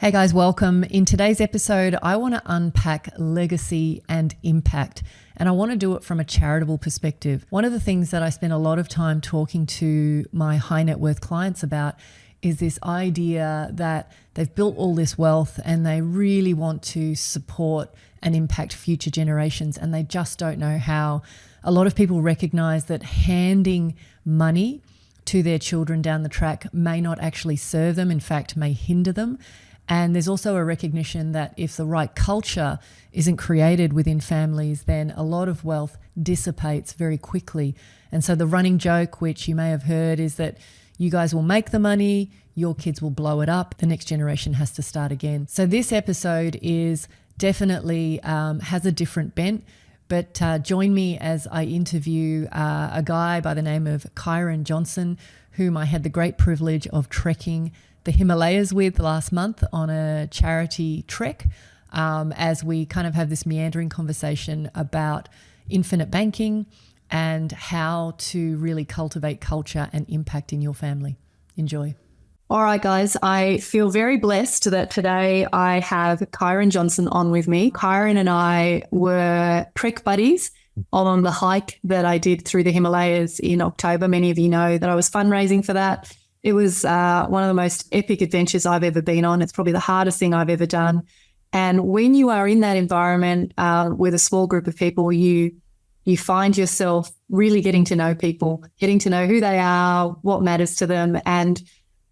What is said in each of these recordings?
Hey guys, welcome. In today's episode, I want to unpack legacy and impact, and I want to do it from a charitable perspective. One of the things that I spend a lot of time talking to my high net worth clients about is this idea that they've built all this wealth and they really want to support and impact future generations, and they just don't know how. A lot of people recognize that handing money to their children down the track may not actually serve them, in fact, may hinder them. And there's also a recognition that if the right culture isn't created within families, then a lot of wealth dissipates very quickly. And so the running joke, which you may have heard, is that you guys will make the money, your kids will blow it up, the next generation has to start again. So this episode is definitely has a different bent, but join me as I interview a guy by the name of Kieran Johnson, whom I had the great privilege of trekking the Himalayas with last month on a charity trek, as we kind of have this meandering conversation about infinite banking and how to really cultivate culture and impact in your family. Enjoy. All right, guys, I feel very blessed that today I have Kieran Johnson on with me. Kieran and I were trek buddies on the hike that I did through the Himalayas in October. Many of you know that I was fundraising for that. It was one of the most epic adventures I've ever been on. It's probably the hardest thing I've ever done. And when you are in that environment with a small group of people, you find yourself really getting to know people, getting to know who they are, what matters to them. And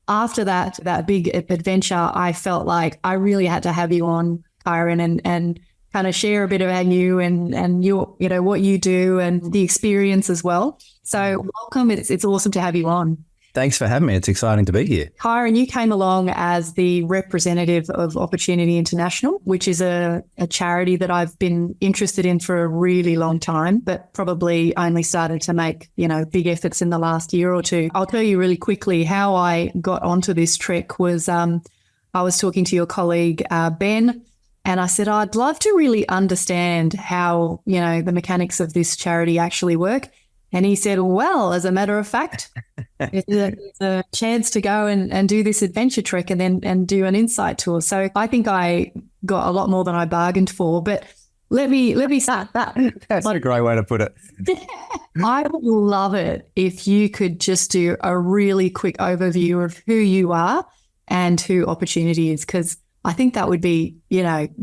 after that big adventure, I felt like I really had to have you on, Kieran, and kind of share a bit about you and your, what you do and the experience as well. So welcome. It's awesome to have you on. Thanks for having me. It's exciting to be here. Kieran, you came along as the representative of Opportunity International, which is a charity that I've been interested in for a really long time, but probably only started to make, big efforts in the last year or two. I'll tell you really quickly how I got onto this trek was I was talking to your colleague, Ben, and I said, I'd love to really understand how, the mechanics of this charity actually work. And he said, well, as a matter of fact, it's a chance to go and do this adventure trek and do an insight tour. So I think I got a lot more than I bargained for. But let me start that. That's a great way to put it. I would love it if you could just do a really quick overview of who you are and who Opportunity is, because I think that would be,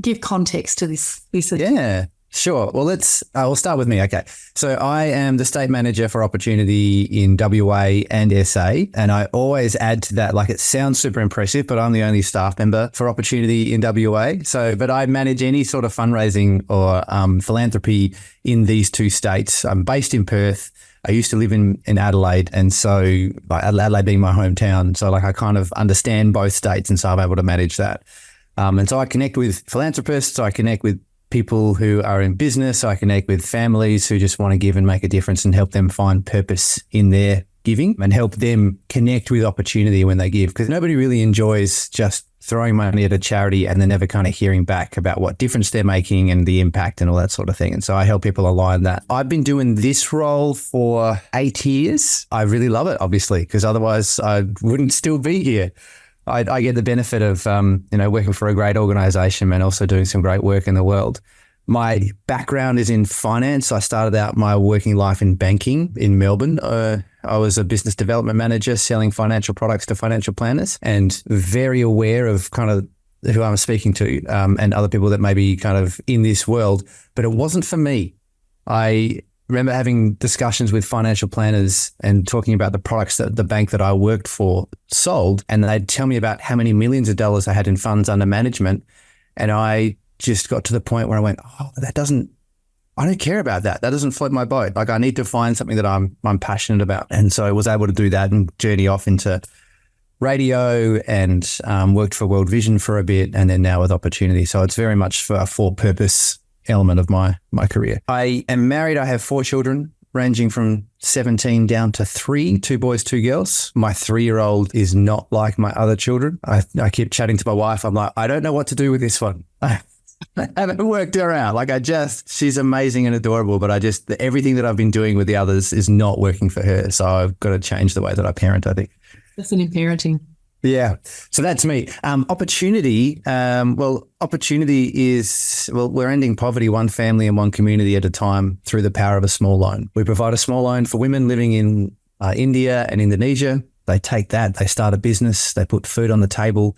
give context to this. Yeah. Sure. Well, we'll start with me. Okay. So I am the state manager for Opportunity in WA and SA. And I always add to that, it sounds super impressive, but I'm the only staff member for Opportunity in WA. But I manage any sort of fundraising or philanthropy in these two states. I'm based in Perth. I used to live in Adelaide. And so Adelaide being my hometown. So I kind of understand both states. And so I'm able to manage that. And so I connect with philanthropists. I connect with people who are in business. I connect with families who just want to give and make a difference and help them find purpose in their giving and help them connect with Opportunity when they give, because nobody really enjoys just throwing money at a charity and then never kind of hearing back about what difference they're making and the impact and all that sort of thing. And so I help people align that. I've been doing this role for 8 years. I really love it, obviously, because otherwise I wouldn't still be here. I get the benefit of, working for a great organization and also doing some great work in the world. My background is in finance. I started out my working life in banking in Melbourne. I was a business development manager selling financial products to financial planners, and very aware of kind of who I'm speaking to and other people that may be kind of in this world. But it wasn't for me. I remember having discussions with financial planners and talking about the products that the bank that I worked for sold, and they'd tell me about how many millions of dollars I had in funds under management. And I just got to the point where I went, I don't care about that. That doesn't float my boat. I need to find something that I'm passionate about. And so I was able to do that and journey off into radio and worked for World Vision for a bit, and then now with Opportunity. So it's very much for a for-purpose element of my career. I am married. I have 4 children, ranging from 17 down to 3, 2 boys, 2 girls. My 3-year-old is not like my other children. I keep chatting to my wife. I'm like, I don't know what to do with this one. I haven't worked her out. She's amazing and adorable, but everything that I've been doing with the others is not working for her. So I've got to change the way that I parent, I think. Listening parenting. Yeah. So that's me. Opportunity. Opportunity is, we're ending poverty one family and one community at a time through the power of a small loan. We provide a small loan for women living in India and Indonesia. They take that, they start a business, they put food on the table,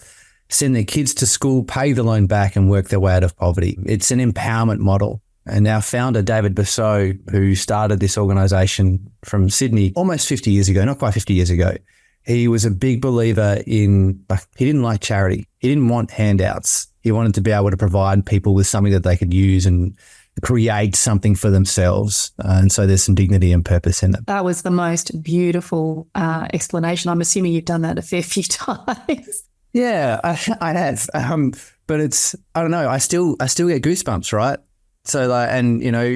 send their kids to school, pay the loan back and work their way out of poverty. It's an empowerment model. And our founder, David Basso, who started this organisation from Sydney almost 50 years ago, not quite 50 years ago, he was a big believer in, he didn't like charity. He didn't want handouts. He wanted to be able to provide people with something that they could use and create something for themselves. And so there's some dignity and purpose in it. That was the most beautiful explanation. I'm assuming you've done that a fair few times. Yeah, I have. But it's, I don't know, I still get goosebumps, right? So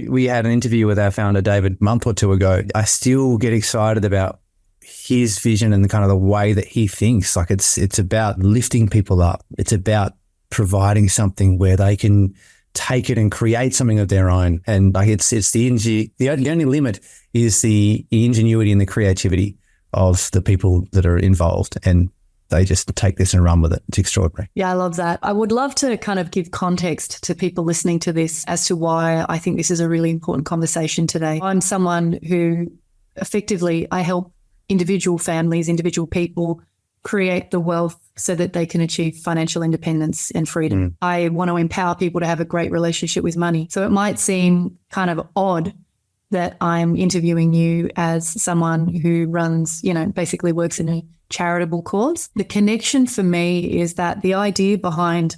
we had an interview with our founder, David, a month or two ago. I still get excited about his vision and the kind of the way that he thinks. Like it's about lifting people up. It's about providing something where they can take it and create something of their own. And like it's the only limit is the ingenuity and the creativity of the people that are involved. And they just take this and run with it. It's extraordinary. Yeah, I love that. I would love to kind of give context to people listening to this as to why I think this is a really important conversation today. I'm someone who effectively, I help individual families, individual people create the wealth so that they can achieve financial independence and freedom. I want to empower people to have a great relationship with money. So it might seem kind of odd that I'm interviewing you as someone who runs, basically works in a charitable cause. The connection for me is that the idea behind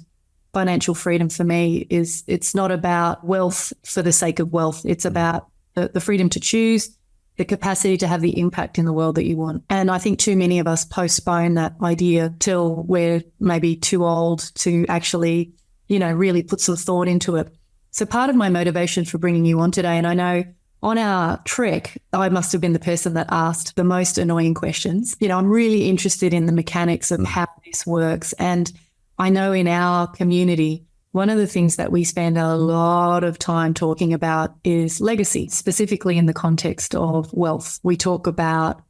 financial freedom for me is it's not about wealth for the sake of wealth. It's about the freedom to choose, the capacity to have the impact in the world that you want. And I think too many of us postpone that idea till we're maybe too old to actually, really put some thought into it. So part of my motivation for bringing you on today, and I know on our trek, I must have been the person that asked the most annoying questions. I'm really interested in the mechanics of how this works. And I know in our community, one of the things that we spend a lot of time talking about is legacy, specifically in the context of wealth. We talk about,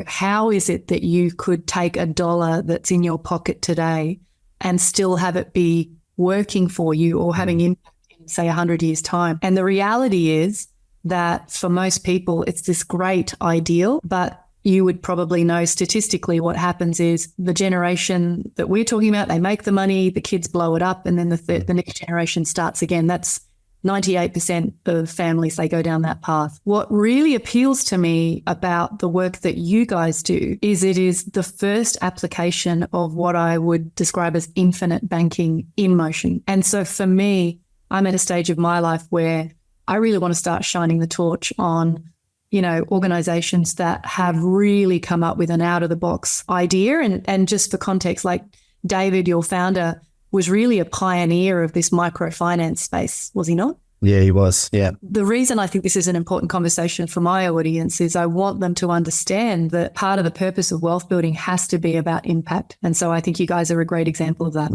how is it that you could take $1 that's in your pocket today and still have it be working for you or having impact in, say, 100 years' time? And the reality is that for most people, it's this great ideal, but you would probably know statistically what happens is the generation that we're talking about, they make the money, the kids blow it up, and then the next generation starts again. That's 98% of families, they go down that path. What really appeals to me about the work that you guys do is it is the first application of what I would describe as infinite banking in motion. And so for me, I'm at a stage of my life where I really want to start shining the torch on, organizations that have really come up with an out-of-the-box idea. And just for context, like David, your founder, was really a pioneer of this microfinance space, was he not? Yeah, he was. Yeah. The reason I think this is an important conversation for my audience is I want them to understand that part of the purpose of wealth building has to be about impact. And so I think you guys are a great example of that.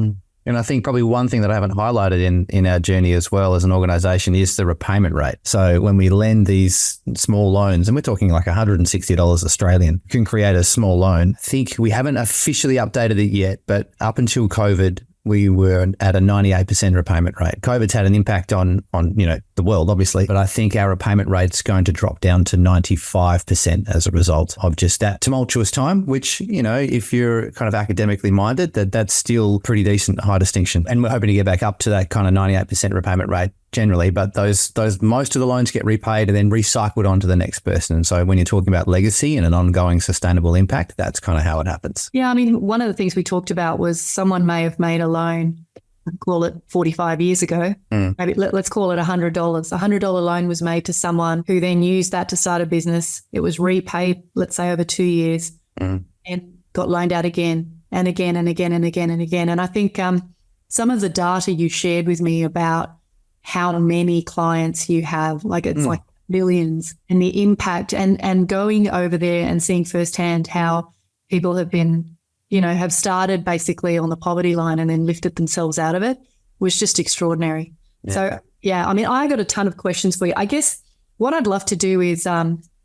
And I think probably one thing that I haven't highlighted in our journey as well as an organisation is the repayment rate. So when we lend these small loans, and we're talking like $160 Australian, you can create a small loan. I think we haven't officially updated it yet, but up until COVID, we were at a 98% repayment rate. COVID's had an impact on the world, obviously, but I think our repayment rate's going to drop down to 95% as a result of just that tumultuous time, which, if you're kind of academically minded, that's still pretty decent, high distinction. And we're hoping to get back up to that kind of 98% repayment rate generally, but those most of the loans get repaid and then recycled onto the next person. And so when you're talking about legacy and an ongoing sustainable impact, that's kind of how it happens. Yeah, I mean, one of the things we talked about was someone may have made a loan, call it 45 years ago, maybe let's call it $100. $100 loan was made to someone who then used that to start a business. It was repaid, let's say, over 2 years and got loaned out again and again and again and again and again. And I think some of the data you shared with me about how many clients you have, like it's like billions, and the impact and going over there and seeing firsthand how people have been, have started basically on the poverty line and then lifted themselves out of it was just extraordinary. Yeah. So, yeah, I mean, I got a ton of questions for you. I guess what I'd love to do is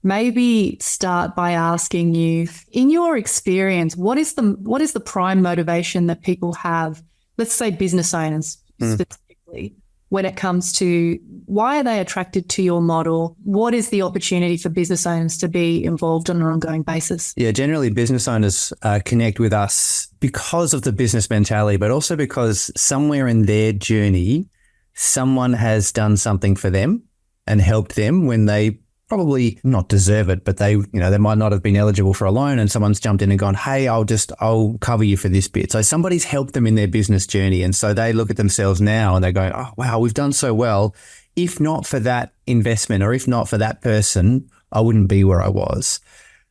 maybe start by asking you, in your experience, what is the prime motivation that people have, let's say business owners specifically, when it comes to why are they attracted to your model? What is the opportunity for business owners to be involved on an ongoing basis? Yeah, generally business owners connect with us because of the business mentality, but also because somewhere in their journey, someone has done something for them and helped them when they probably not deserve it, but they might not have been eligible for a loan, and someone's jumped in and gone, hey, I'll cover you for this bit. So somebody's helped them in their business journey. And so they look at themselves now and they go, oh, wow, we've done so well. If not for that investment or if not for that person, I wouldn't be where I was.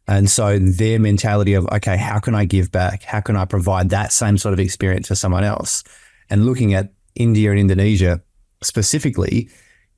And so their mentality of, okay, how can I give back? How can I provide that same sort of experience for someone else? And looking at India and Indonesia specifically,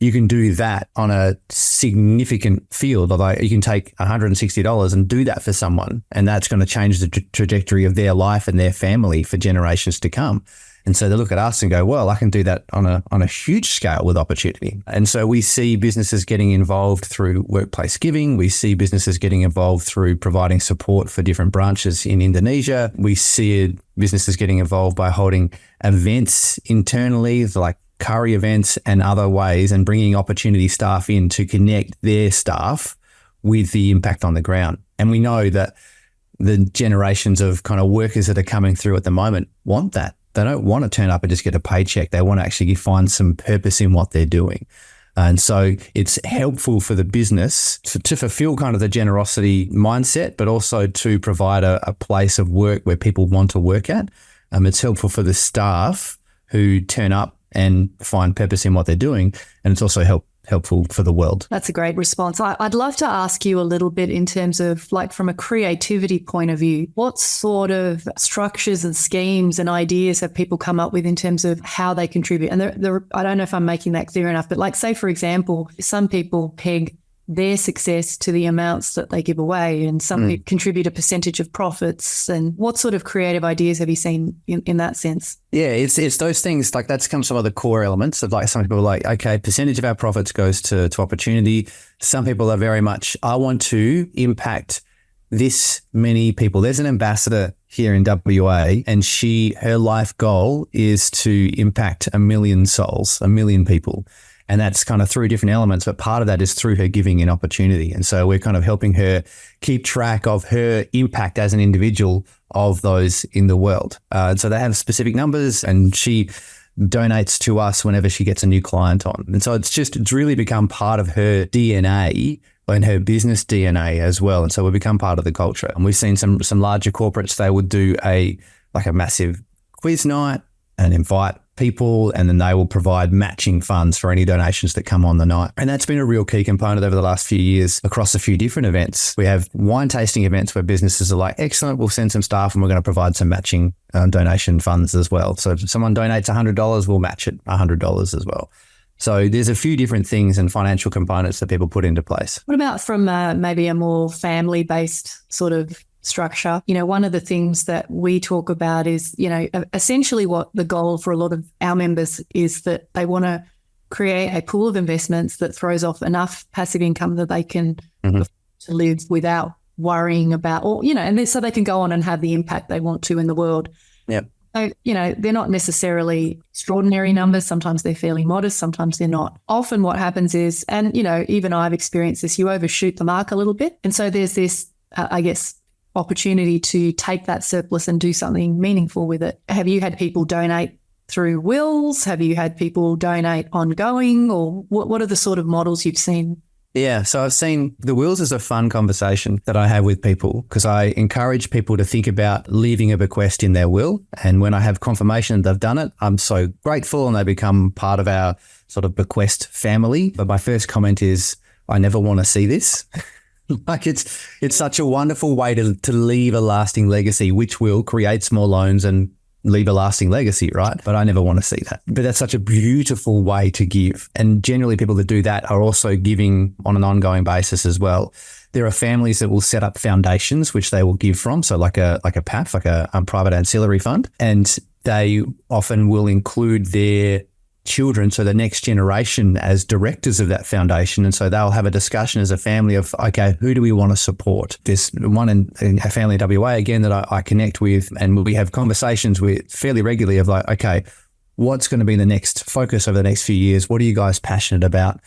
you can do that on a significant field. Although you can take $160 and do that for someone, and that's going to change the trajectory of their life and their family for generations to come. And so they look at us and go, well, I can do that on a huge scale with opportunity. And so we see businesses getting involved through workplace giving. We see businesses getting involved through providing support for different branches in Indonesia. We see businesses getting involved by holding events internally, like curry events and other ways, and bringing opportunity staff in to connect their staff with the impact on the ground. And we know that the generations of kind of workers that are coming through at the moment want that. They don't want to turn up and just get a paycheck. They want to actually find some purpose in what they're doing. And so it's helpful for the business to fulfill kind of the generosity mindset, but also to provide a place of work where people want to work at. It's helpful for the staff who turn up and find purpose in what they're doing. And it's also helpful for the world. That's a great response. I'd love to ask you a little bit in terms of, like, from a creativity point of view, what sort of structures and schemes and ideas have people come up with in terms of how they contribute? And I don't know if I'm making that clear enough, but like, say, for example, some people peg their success to the amounts that they give away, and some people contribute a percentage of profits. And what sort of creative ideas have you seen in that sense? Yeah, it's those things, like that's comes some of the core elements of, like, some people are like, okay, percentage of our profits goes to opportunity. Some people are very much, I want to impact this many people. There's an ambassador here in WA, and her life goal is to impact 1 million souls, 1 million people. And that's kind of through different elements, but part of that is through her giving and opportunity. And so we're kind of helping her keep track of her impact as an individual of those in the world. And so they have specific numbers, and she donates to us whenever she gets a new client on. And so it's really become part of her DNA and her business DNA as well. And so we've become part of the culture. And we've seen some larger corporates, they would do a massive quiz night and invite people, and then they will provide matching funds for any donations that come on the night. And that's been a real key component over the last few years across a few different events. We have wine tasting events where businesses are like, excellent, we'll send some staff and we're going to provide some matching donation funds as well. So if someone donates $100, we'll match it $100 as well. So there's a few different things and financial components that people put into place. What about from maybe a more family-based sort of structure? One of the things that we talk about is, essentially what the goal for a lot of our members is, that they want to create a pool of investments that throws off enough passive income that they can to live without worrying about, and so they can go on and have the impact they want to in the world. Yep. So, they're not necessarily extraordinary numbers. Sometimes they're fairly modest, sometimes they're not. Often what happens is, and, even I've experienced this, you overshoot the mark a little bit. And so there's this, opportunity to take that surplus and do something meaningful with it. Have you had people donate through wills? Have you had people donate ongoing? Or what are the sort of models you've seen? Yeah, so I've seen the wills as a fun conversation that I have with people, because I encourage people to think about leaving a bequest in their will. And when I have confirmation that they've done it, I'm so grateful, and they become part of our sort of bequest family. But my first comment is, I never want to see this. Like it's such a wonderful way to leave a lasting legacy, which will create more loans and leave a lasting legacy, right? But I never want to see that. But that's such a beautiful way to give. And generally people that do that are also giving on an ongoing basis as well. There are families that will set up foundations, which they will give from. So like a PAF, like a private ancillary fund. And they often will include their children, so the next generation, as directors of that foundation. And so they'll have a discussion as a family of, okay, who do we want to support? There's one in a family in WA, again, that I connect with, and we have conversations with fairly regularly of like, okay, what's going to be the next focus over the next few years? What are you guys passionate about?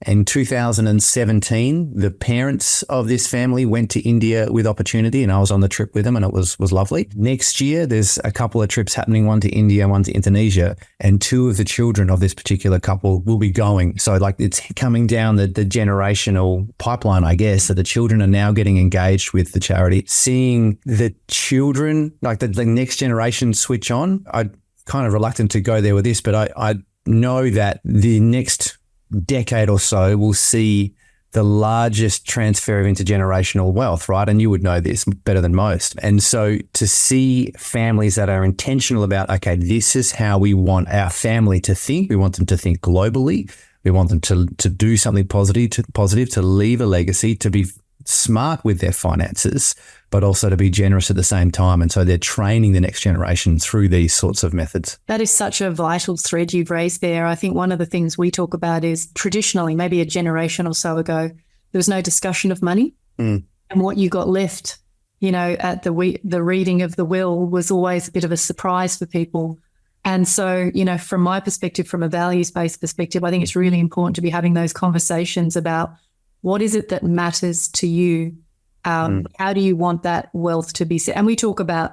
In 2017, the parents of this family went to India with opportunity, and I was on the trip with them, and it was lovely. Next year, there's a couple of trips happening, one to India, one to Indonesia, and two of the children of this particular couple will be going. So like it's coming down the generational pipeline, I guess, that the children are now getting engaged with the charity. Seeing the children, like the next generation switch on, I'm kind of reluctant to go there with this, but I know that the next decade or so will see the largest transfer of intergenerational wealth, right? And you would know this better than most. And so to see families that are intentional about, okay, this is how we want our family to think. We want them to think globally. We want them to do something positive, to leave a legacy, to be smart with their finances, but also to be generous at the same time. And so they're training the next generation through these sorts of methods. That is such a vital thread you've raised there. I think one of the things we talk about is traditionally, maybe a generation or so ago, there was no discussion of money. And what you got left, at the reading of the will was always a bit of a surprise for people. And so, from my perspective, from a values-based perspective, I think it's really important to be having those conversations about what is it that matters to you? How do you want that wealth to be set? And we talk about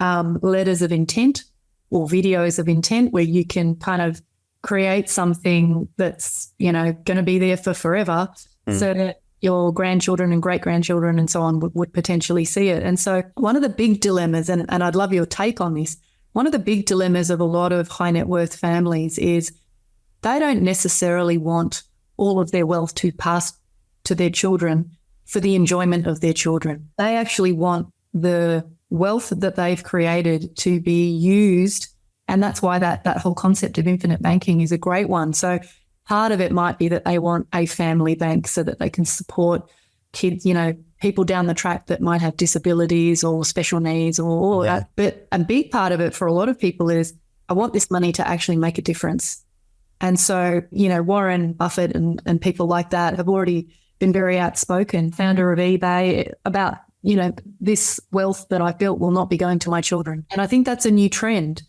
letters of intent or videos of intent where you can kind of create something that's, going to be there for forever so that your grandchildren and great-grandchildren and so on would potentially see it. And so one of the big dilemmas, and I'd love your take on this, one of the big dilemmas of a lot of high net worth families is they don't necessarily want all of their wealth to pass to their children for the enjoyment of their children. They actually want the wealth that they've created to be used. And that's why that whole concept of infinite banking is a great one. So part of it might be that they want a family bank so that they can support kids, people down the track that might have disabilities or special needs or all that. But a big part of it for a lot of people is, I want this money to actually make a difference. And so, Warren Buffett and people like that have already been very outspoken, founder of eBay, about, this wealth that I've built will not be going to my children. And I think that's a new trend.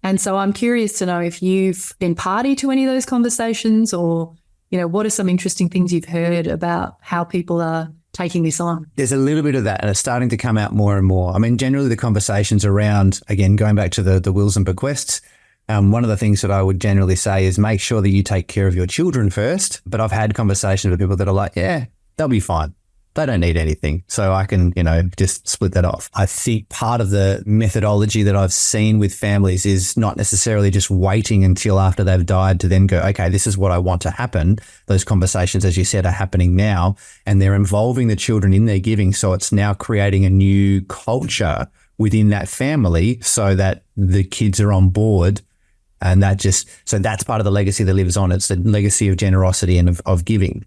And so I'm curious to know if you've been party to any of those conversations or, what are some interesting things you've heard about how people are taking this on? There's a little bit of that, and it's starting to come out more and more. I mean, generally the conversations around, again, going back to the wills and bequests, one of the things that I would generally say is make sure that you take care of your children first. But I've had conversations with people that are like, yeah, they'll be fine. They don't need anything. So I can, just split that off. I think part of the methodology that I've seen with families is not necessarily just waiting until after they've died to then go, okay, this is what I want to happen. Those conversations, as you said, are happening now, and they're involving the children in their giving. So it's now creating a new culture within that family so that the kids are on board. And so that's part of the legacy that lives on. It's the legacy of generosity and of giving.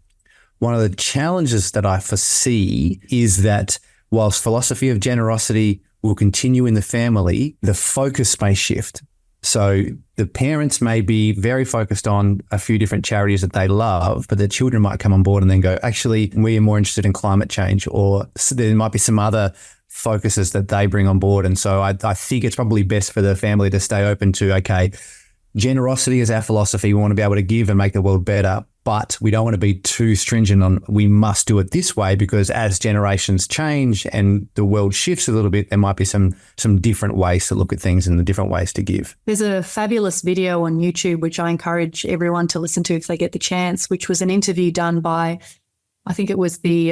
One of the challenges that I foresee is that whilst philosophy of generosity will continue in the family, the focus may shift. So the parents may be very focused on a few different charities that they love, but their children might come on board and then go, actually, we are more interested in climate change, or there might be some other focuses that they bring on board. And so I think it's probably best for the family to stay open to, okay, generosity is our philosophy. We want to be able to give and make the world better, but we don't want to be too stringent on we must do it this way, because as generations change and the world shifts a little bit, there might be some different ways to look at things and the different ways to give. There's a fabulous video on YouTube, which I encourage everyone to listen to if they get the chance, which was an interview done by, I think it was the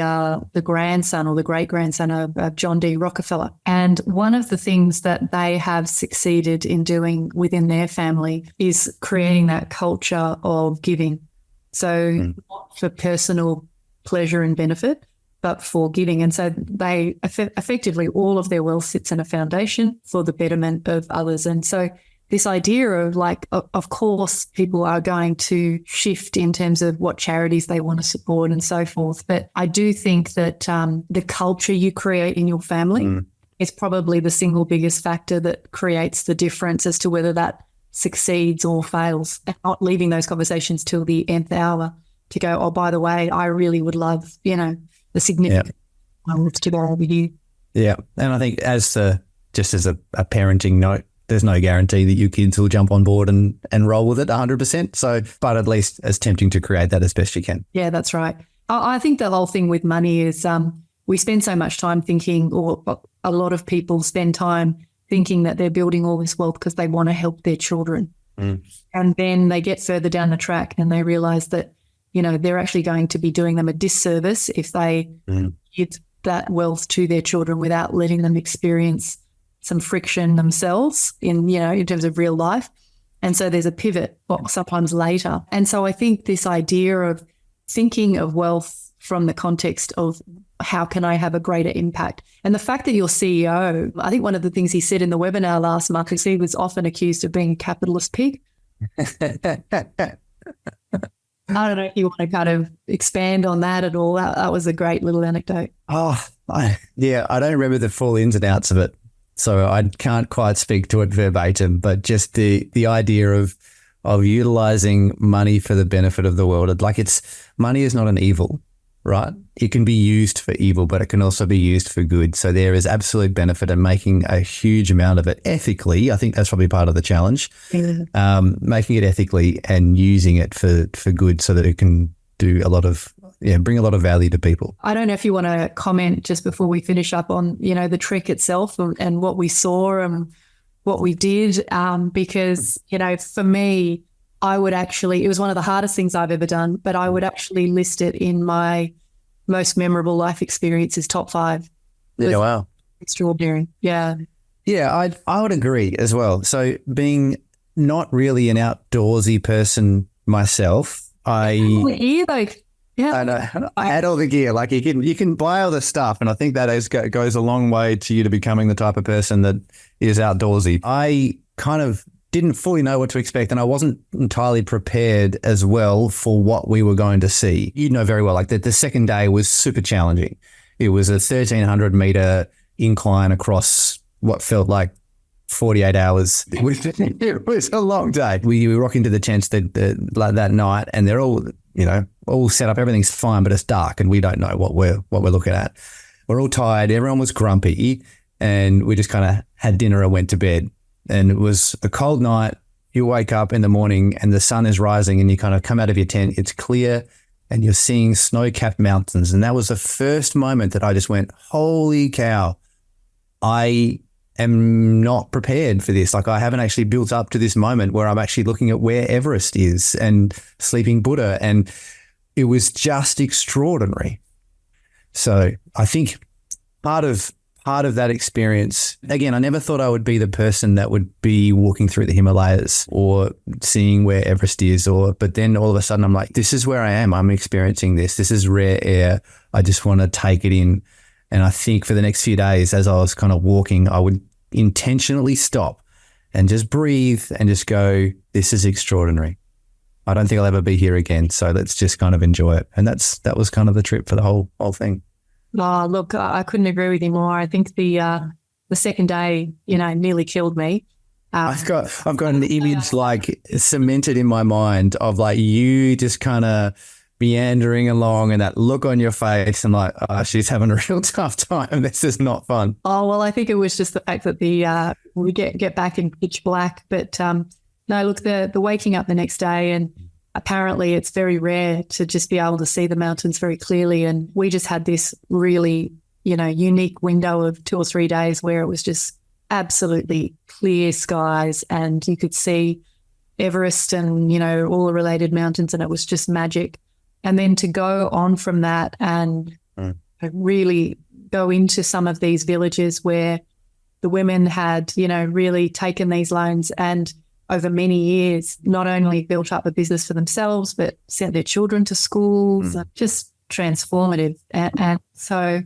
grandson or the great-grandson of John D. Rockefeller. And one of the things that they have succeeded in doing within their family is creating that culture of giving. So not for personal pleasure and benefit, but for giving. And so they effectively, all of their wealth sits in a foundation for the betterment of others. And so this idea of of course, people are going to shift in terms of what charities they want to support and so forth. But I do think that the culture you create in your family is probably the single biggest factor that creates the difference as to whether that succeeds or fails, and not leaving those conversations till the nth hour to go, oh, by the way, I really would love, the significant to go with you. Yeah. And I think just as a parenting note, there's no guarantee that your kids will jump on board and roll with it 100%. So, but at least as tempting to create that as best you can. Yeah, that's right. I think the whole thing with money is we spend so much time thinking, or a lot of people spend time thinking that they're building all this wealth because they want to help their children. And then they get further down the track and they realize that, they're actually going to be doing them a disservice if they give that wealth to their children without letting them experience some friction themselves in terms of real life. And so there's a pivot sometimes later. And so I think this idea of thinking of wealth from the context of how can I have a greater impact? And the fact that your CEO, I think one of the things he said in the webinar last month is he was often accused of being a capitalist pig. I don't know if you want to kind of expand on that at all. That was a great little anecdote. Oh, I don't remember the full ins and outs of it, so I can't quite speak to it verbatim, but just the idea of utilizing money for the benefit of the world. Like money is not an evil, right? It can be used for evil, but it can also be used for good. So there is absolute benefit in making a huge amount of it ethically. I think that's probably part of the challenge, making it ethically and using it for good so that it can do bring a lot of value to people. I don't know if you want to comment just before we finish up on, the trick itself and what we saw and what we did, because, for me, I would actually, it was one of the hardest things I've ever done, but I would actually list it in my most memorable life experiences, top 5. Yeah, wow. Extraordinary. Yeah. Yeah, I would agree as well. So being not really an outdoorsy person myself, I had all the gear. Like you can buy all the stuff, and I think that goes a long way to you to becoming the type of person that is outdoorsy. I kind of didn't fully know what to expect, and I wasn't entirely prepared as well for what we were going to see. You know very well, like the second day was super challenging. It was a 1,300 meter incline across what felt like 48 hours. It was a long day. We rock into the tents that night, and they're all set up. Everything's fine, but it's dark, and we don't know what we're looking at. We're all tired. Everyone was grumpy, and we just kind of had dinner and went to bed. And it was a cold night. You wake up in the morning, and the sun is rising, and you kind of come out of your tent. It's clear, and you're seeing snow-capped mountains. And that was the first moment that I just went, "Holy cow! I am not prepared for this. Like, I haven't actually built up to this moment where I'm actually looking at where Everest is and Sleeping Buddha." And it was just extraordinary. So I think part of that experience, again, I never thought I would be the person that would be walking through the Himalayas or seeing where Everest is, but then all of a sudden I'm like, this is where I am. I'm experiencing this. This is rare air. I just want to take it in. And I think for the next few days, as I was kind of walking, I would intentionally stop and just breathe and just go, this is extraordinary. I don't think I'll ever be here again. So let's just kind of enjoy it. And that was kind of the trip for the whole thing. Oh, look, I couldn't agree with you more. I think the second day, nearly killed me. I've got an image like cemented in my mind of like you just kind of meandering along and that look on your face and like, oh, she's having a real tough time. This is not fun. Oh, well, I think it was just the fact that we get back in pitch black. But no, look, the waking up the next day, and apparently it's very rare to just be able to see the mountains very clearly. And we just had this really, unique window of 2 or 3 days where it was just absolutely clear skies and you could see Everest and, all the related mountains, and it was just magic. And then to go on from that and really go into some of these villages where the women had, really taken these loans and over many years, not only built up a business for themselves, but sent their children to schools, just transformative. And so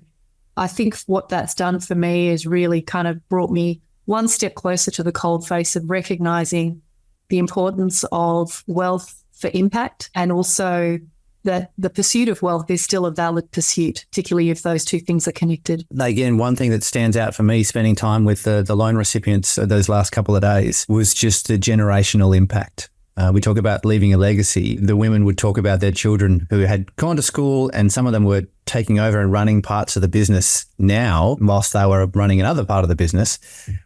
I think what that's done for me is really kind of brought me one step closer to the cold face of recognizing the importance of wealth for impact, and also, that the pursuit of wealth is still a valid pursuit, particularly if those two things are connected. Again, one thing that stands out for me spending time with the loan recipients those last couple of days was just the generational impact. We talk about leaving a legacy. The women would talk about their children who had gone to school, and some of them were taking over and running parts of the business now whilst they were running another part of the business,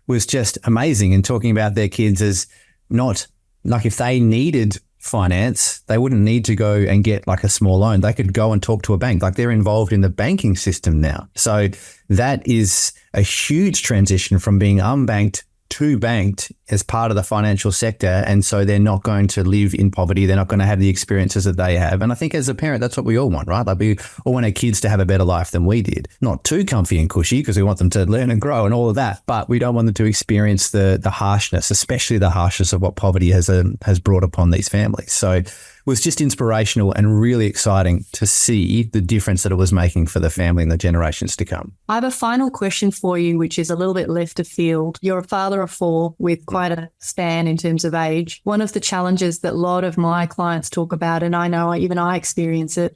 was just amazing. And talking about their kids as not like, if they needed finance, they wouldn't need to go and get like a small loan. They could go and talk to a bank. Like, they're involved in the banking system now. So that is a huge transition from being unbanked to banked as part of the financial sector. And so they're not going to live in poverty. They're not going to have the experiences that they have. And I think as a parent, that's what we all want, right? Like, we all want our kids to have a better life than we did. Not too comfy and cushy, because we want them to learn and grow and all of that. But we don't want them to experience the harshness, especially the harshness of what poverty has brought upon these families. So it was just inspirational and really exciting to see the difference that it was making for the family and the generations to come. I have a final question for you, which is a little bit left of field. You're a father of 4 with quite a span in terms of age. One of the challenges that a lot of my clients talk about, and I know even I experience it,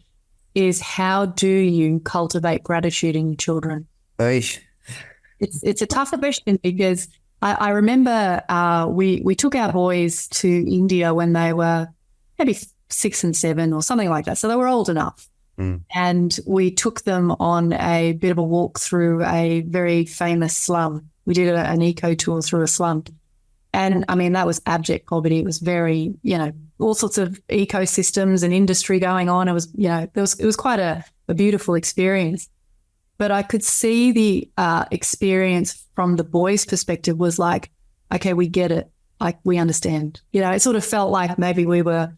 is how do you cultivate gratitude in your children? Eish. It's a tough question, because I remember we took our boys to India when they were maybe 6 and 7 or something like that. So they were old enough. And we took them on a bit of a walk through a very famous slum. We did an eco tour through a slum. And I mean, that was abject poverty. It was very, all sorts of ecosystems and industry going on. It was, it was quite a beautiful experience. But I could see the experience from the boys' perspective was like, okay, we get it. Like, we understand. It sort of felt like maybe we were,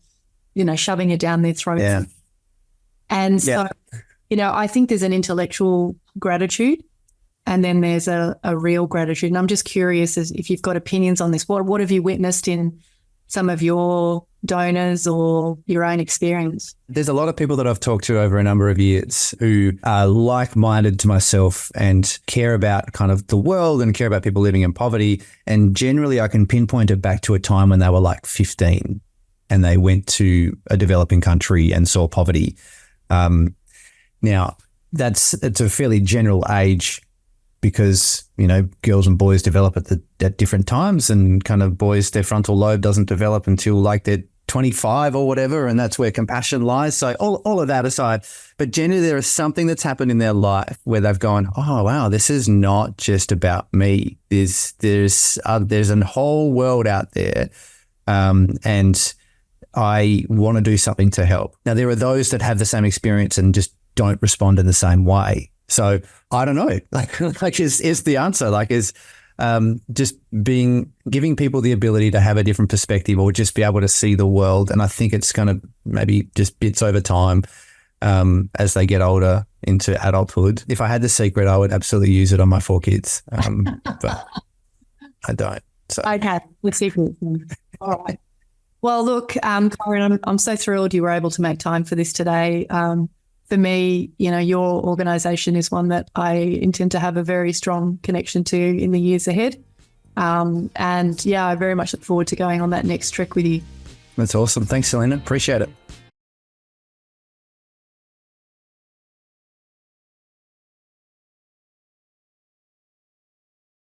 shoving it down their throats. Yeah. And so, I think there's an intellectual gratitude, and then there's a real gratitude. And I'm just curious as if you've got opinions on this. What have you witnessed in some of your donors or your own experience? There's a lot of people that I've talked to over a number of years who are like-minded to myself and care about kind of the world and care about people living in poverty. And generally I can pinpoint it back to a time when they were like 15 and they went to a developing country and saw poverty. Now, it's a fairly general age, because, girls and boys develop at different times, and kind of boys, their frontal lobe doesn't develop until like they're 25 or whatever, and that's where compassion lies. So all of that aside, but generally there is something that's happened in their life where they've gone, oh wow, this is not just about me. There's a whole world out there, and I want to do something to help. Now, there are those that have the same experience and just don't respond in the same way. So I don't know, like is the answer, just giving people the ability to have a different perspective or just be able to see the world. And I think it's going to maybe just bits over time as they get older into adulthood. If I had the secret, I would absolutely use it on my 4 kids, but I don't. So. Okay, let's see. All right. Well, look, Kieran, I'm so thrilled you were able to make time for this today. For me, your organisation is one that I intend to have a very strong connection to in the years ahead. And I very much look forward to going on that next trek with you. That's awesome. Thanks, Selena. Appreciate it.